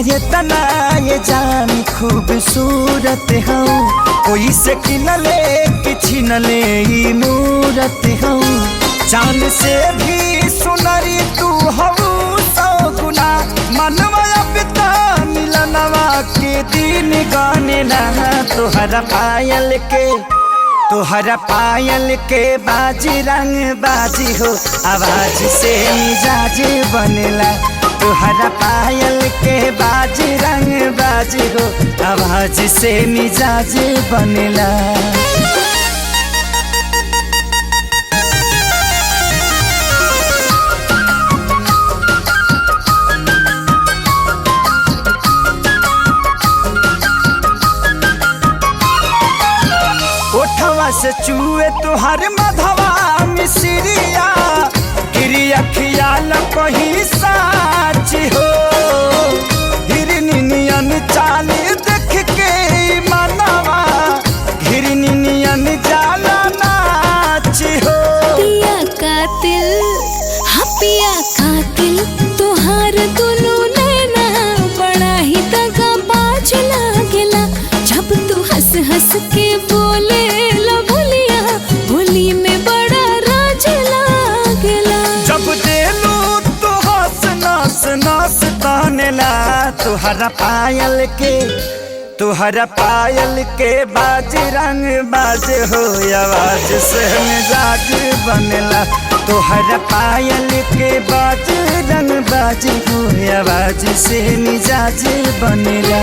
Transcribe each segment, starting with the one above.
ये तना ये जान खूबसूरत हो, कोई से किनले कि छिनले ई मूरत हो। चांद से भी सुनरी तू हो सौ गुना, मनवा पिता मिलनवा के दिन गाने लहा। तोहरा पायल के बाजी रंग बाजी हो, आवाज से मिजाज बनेला। तोहरा पायल के बाजी रंग बाजी हो, आवाज से मिजाज बनेला। ओठवा से चूए तुहर मधवा मिसरिया, गिरी अखियाल कहीं साच हो। हिरनियन चाल देख के मनवा, हिरनियन जाला नाच हो। पिया कातिल, हाँ पिया कातिल, तुहार दुनू नैना बड़ा ही दगाबाज लागेला। जब तू हंस हंस के बोले ला भोलिया, भोली में बड़ा राज लागेला। जब देलू तो हंस नास नास तानेला। तुहरा पायल के बाज रंग बाज हो, आवाज से मिजाज बनेला। तुहरा पायल के बाज रंग बाज हो, आवाज से मिजाज बनेला।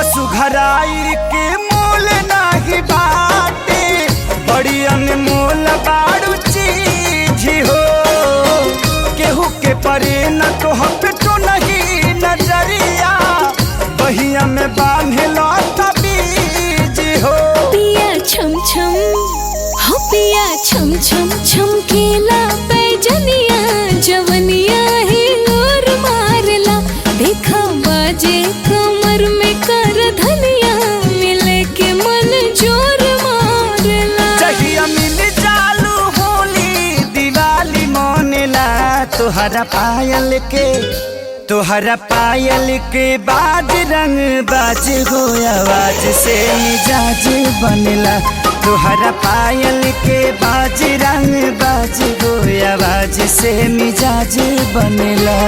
सुघराई के मोल नाही बाटे, बड़ी अनमोल बारू चीज हो। केहू के परे न तो हम तो नहीं नजरिया, बहिया में बांधे लौटा बीज हो। पिया छम छम, हो पिया छम छम छमकेला पैजनिया, जवनिया ही लोर मारला। देखा बाजे कमर में कर धनिया, मिले के मन जोर मारला। चाहिए मिल चालू होली दिवाली मोनेला। तुहरा पायल के बाज रंग बाज हो, आवाज से मिजाज बनेला। तुहरा पायल के बाज रंग बाज हो, आवाज से मिजाज बनेला।